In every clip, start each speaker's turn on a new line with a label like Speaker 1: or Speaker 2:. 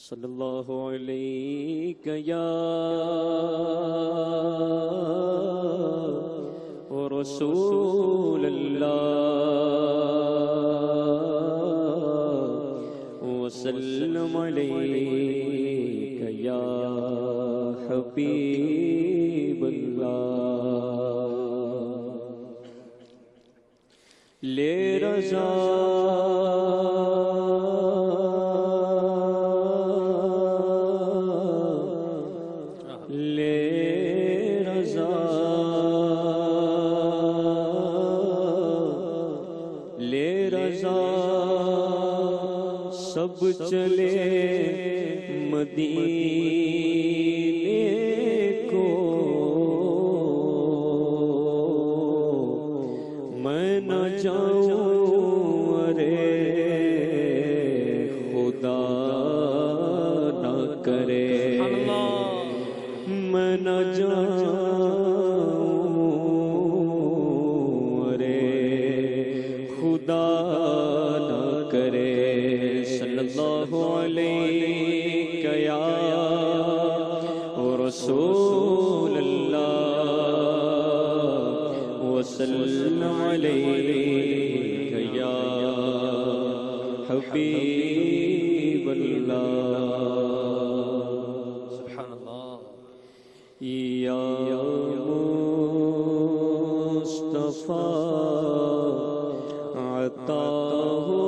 Speaker 1: صلی اللہ علیہ یا رسول اللہ وسلم علیہ یا حبیب اللہ لے رضا سب چلے مدینے کو میں نہ جاؤں ارے خدا نہ کرے میں نہ جاؤں ارے خدا نہ کرے صلی اللہ علیہ یا رسول اللہ وسلم علیہ یا حبیب اللہ سبحان اللہ یا مصطفیٰ عطا ہو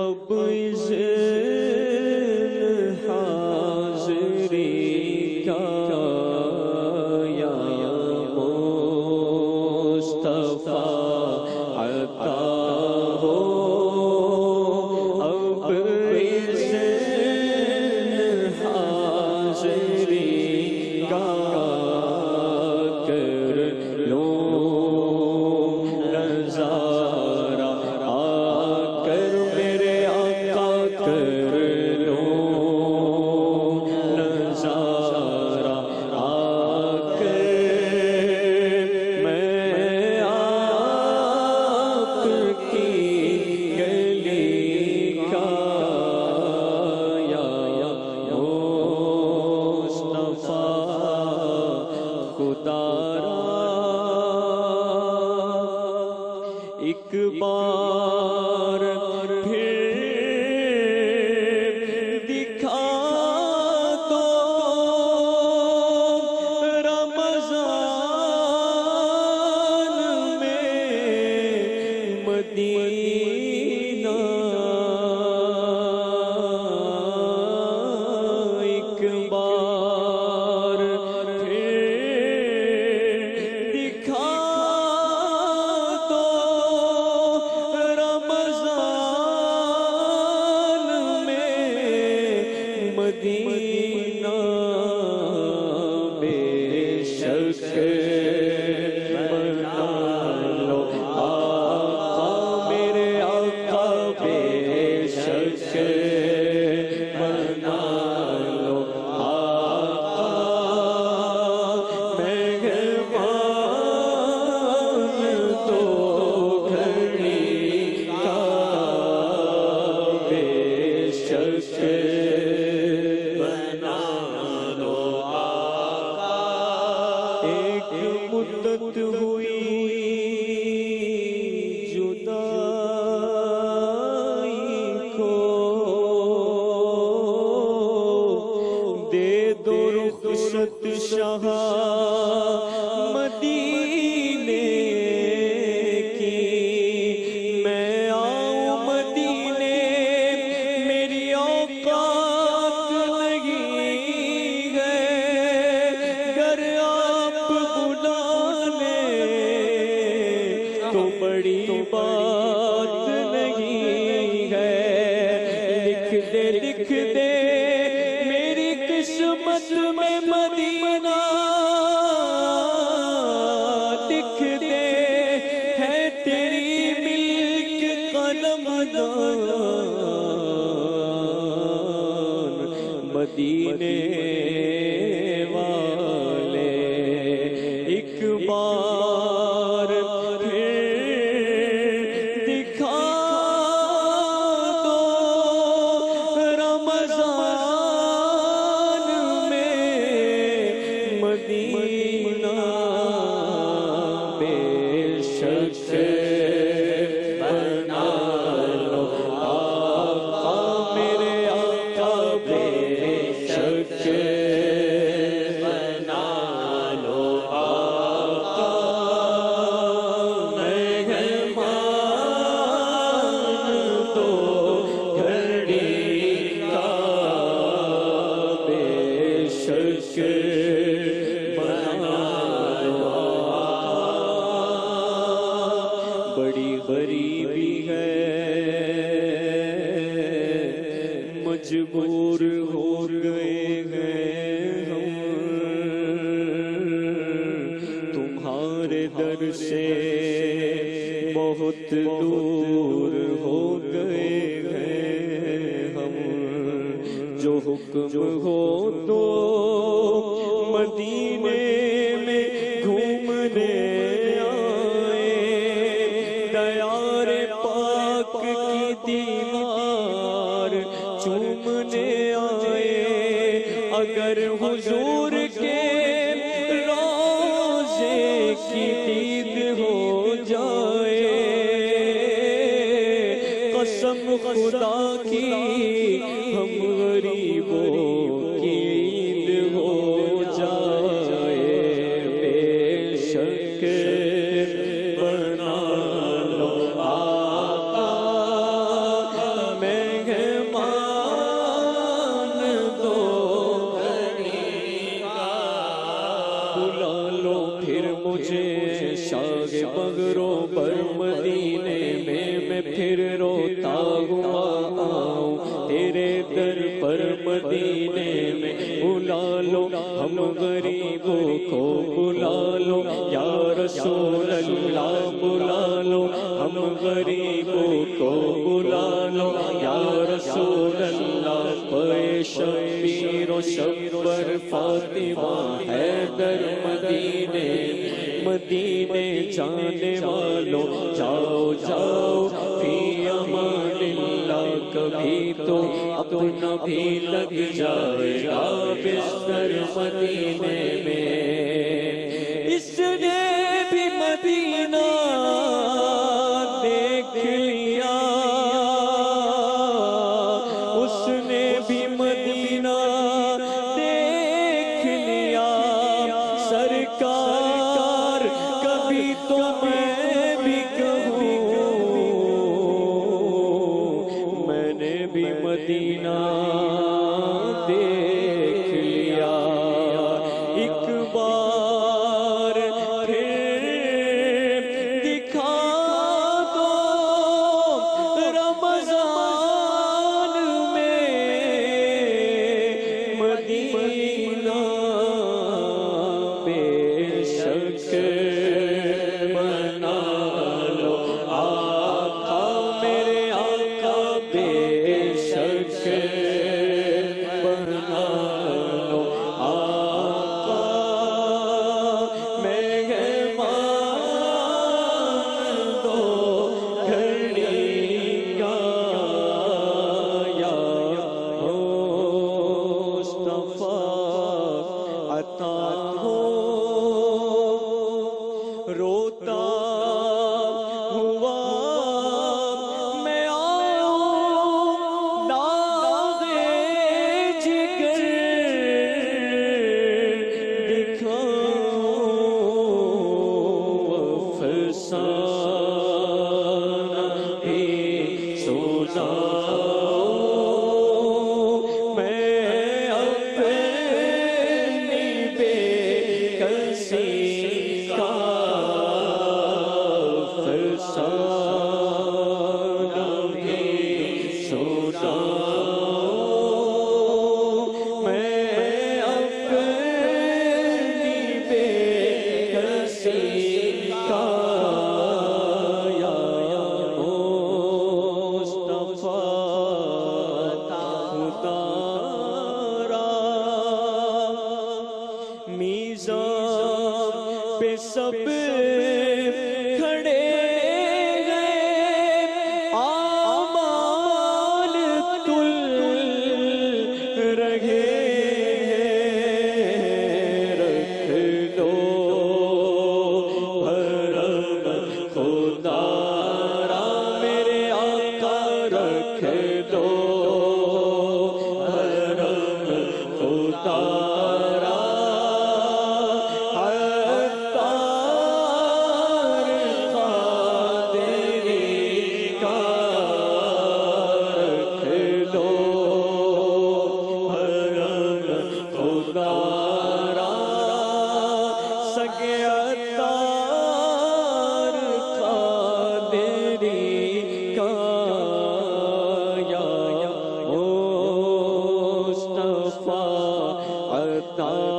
Speaker 1: اب حاضری کا یا مصطفیٰ عطا ہو اب حاضری کا کر لو نظارہ آ کر میرے آقا کر لو نظارہ آ کر میں آپ کی گلی کا یا مصطفیٰ خدا ایک بار پھر دکھا دو رمضان میں مدینہ ایک بار پھر دکھا مدینہ بے شک بنا لو آقا میرے آقا بے شک بنا لو آقا مہمان تو گھڑی کا بے شک مدت ہوئی جدائی کو دے دو رخصت شاہ مدینے کی میں آؤں مدینے میری اوقات نہیں ہے گر تو بڑی بات نہیں ہے لکھ دے میری قسمت میں مدینہ لکھ دے ہے تیری ملک قلم دان مدینے والے ایک بار پھر دکھا دو مجبور ہو گئے ہیں ہم تمہارے در سے بہت دور ہو گئے ہیں ہم جو حکم ہو تو مدینے میں گھومنے آئے دیار پاک کی دیوار چومنے آئے اگر حضور کے روضے کی دید ہو جائے قسم خدا کی ہم غریبوں کی عید ہو جائے بے شک بنا لو آقا مہمان دو بلا لو پھر مجھے شاہ مغرو پر مدینے میں پھر روتا ہوا آؤں تیرے در پر مدینے میں بلا لو ہم غریبوں کو بلا لو یا رسول اللہ بلا لو ہم غریبوں کو بلا لو یا رسول اللہ پے شبیر و شبر فاطمہ حیدر مدینے مدینے جانے والوں جاؤ جاؤ فی امان اللہ کبھی تو اپنا بھی لگ جائے گا بستر مدینے میں اس نے بھی مدینہ دیکھ لیا اس نے بھی مدینہ دیکھ لیا سرکار کبھی تو میں بھی کہوں میں نے بھی مدینہ دیکھ لیا ایک بار پھر دکھا دو رمضان میں مدینہ بے شک بنا لو آقا میرے آقا بے شک بنا لو آقا مہمان دو گھڑی کا یا مصطفیٰ عطا ہو روتا ہوا میں آؤں داغ جگر دکھاؤں افسانہ بھی سناؤں میں اپنی بے کسی کا افسانہ بھی سناؤں میں اپنی بے کسی کا یا مصطفیٰ خدا میزان پہ سب کھڑے ہیں اعمال تل رہے ہیں رکھ لو بھرم خدا را میرے آقا رکھ لو بھرم خدا را حتی نہ